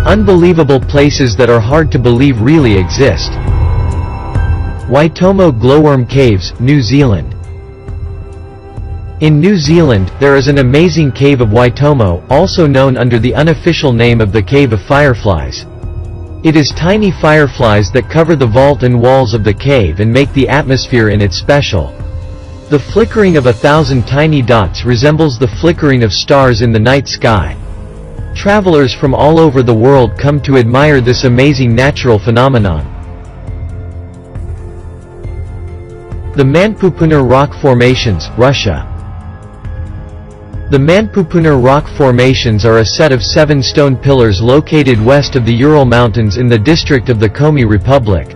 Unbelievable places that are hard to believe really exist. Waitomo Glowworm Caves, New Zealand. In New Zealand, there is an amazing cave of Waitomo, also known under the unofficial name of the Cave of Fireflies. It is tiny fireflies that cover the vault and walls of the cave and make the atmosphere in it special. The flickering of 1,000 tiny dots resembles the flickering of stars in the night sky. Travelers from all over the world come to admire this amazing natural phenomenon. The Manpupuner Rock Formations, Russia. The Manpupuner Rock Formations are a set of 7 stone pillars located west of the Ural Mountains in the district of the Komi Republic.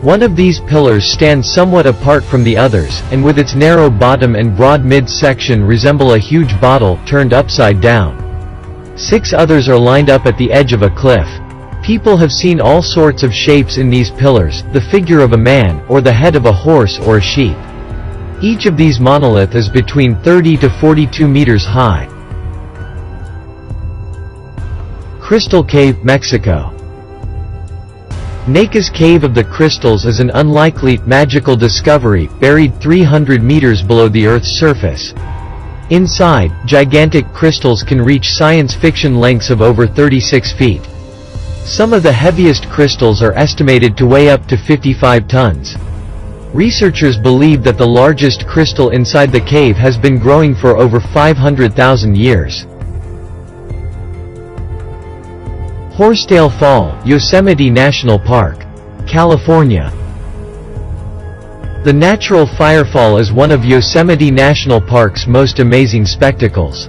One of these pillars stands somewhat apart from the others, and with its narrow bottom and broad mid-section resemble a huge bottle turned upside down. 6 others are lined up at the edge of a cliff. People have seen all sorts of shapes in these pillars, the figure of a man, or the head of a horse or a sheep. Each of these monoliths is between 30 to 42 meters high. Crystal Cave, Mexico. Naka's Cave of the Crystals is an unlikely, magical discovery, buried 300 meters below the Earth's surface. Inside, gigantic crystals can reach science fiction lengths of over 36 feet. Some of the heaviest crystals are estimated to weigh up to 55 tons. Researchers believe that the largest crystal inside the cave has been growing for over 500,000 years. Horsedale Fall, Yosemite National Park, California. The natural firefall is one of Yosemite National Park's most amazing spectacles.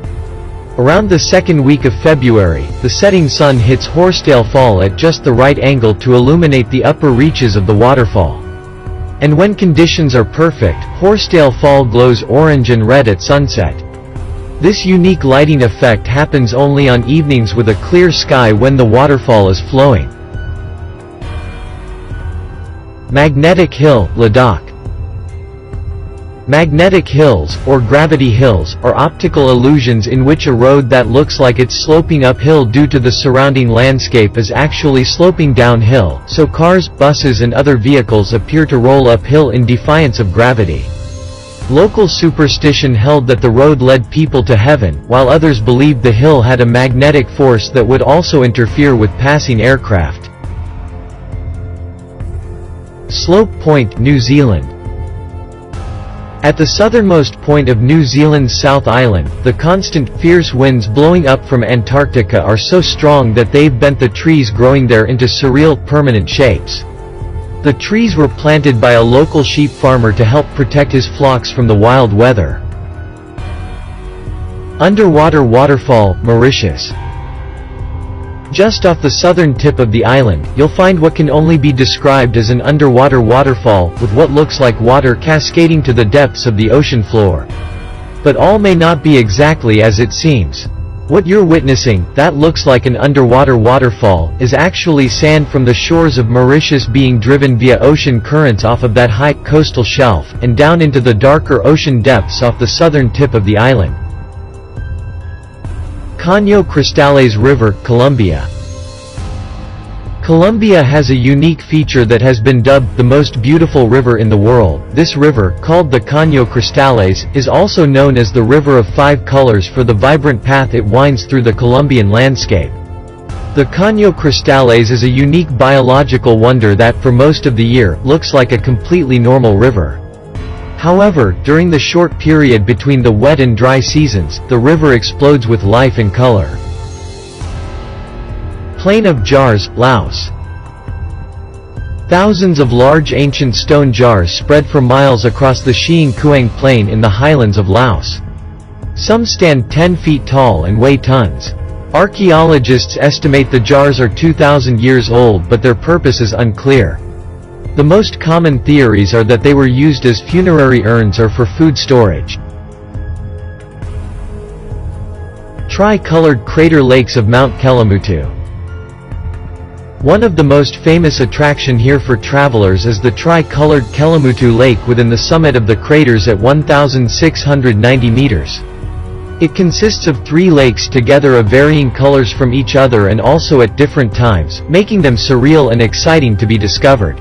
Around the second week of February, the setting sun hits Horsedale Fall at just the right angle to illuminate the upper reaches of the waterfall. And when conditions are perfect, Horsedale Fall glows orange and red at sunset. This unique lighting effect happens only on evenings with a clear sky when the waterfall is flowing. Magnetic Hill, Ladakh. Magnetic hills, or gravity hills, are optical illusions in which a road that looks like it's sloping uphill due to the surrounding landscape is actually sloping downhill, so cars, buses and other vehicles appear to roll uphill in defiance of gravity. Local superstition held that the road led people to heaven, while others believed the hill had a magnetic force that would also interfere with passing aircraft. Slope Point, New Zealand. At the southernmost point of New Zealand's South Island, the constant, fierce winds blowing up from Antarctica are so strong that they've bent the trees growing there into surreal, permanent shapes. The trees were planted by a local sheep farmer to help protect his flocks from the wild weather. Underwater Waterfall, Mauritius. Just off the southern tip of the island, you'll find what can only be described as an underwater waterfall, with what looks like water cascading to the depths of the ocean floor. But all may not be exactly as it seems. What you're witnessing, that looks like an underwater waterfall, is actually sand from the shores of Mauritius being driven via ocean currents off of that high, coastal shelf, and down into the darker ocean depths off the southern tip of the island. Caño Cristales River, Colombia. Colombia has a unique feature that has been dubbed the most beautiful river in the world. This river, called the Caño Cristales, is also known as the River of Five Colors for the vibrant path it winds through the Colombian landscape. The Caño Cristales is a unique biological wonder that, for most of the year, looks like a completely normal river. However, during the short period between the wet and dry seasons, the river explodes with life and color. Plain of Jars, Laos. Thousands of large ancient stone jars spread for miles across the Siêng Kuang Plain in the highlands of Laos. Some stand 10 feet tall and weigh tons. Archaeologists estimate the jars are 2,000 years old, but their purpose is unclear. The most common theories are that they were used as funerary urns or for food storage. Tri-colored crater lakes of Mount Kelimutu. One of the most famous attraction here for travelers is the tri-colored Kelimutu Lake within the summit of the craters at 1,690 meters. It consists of 3 lakes together of varying colors from each other and also at different times, making them surreal and exciting to be discovered.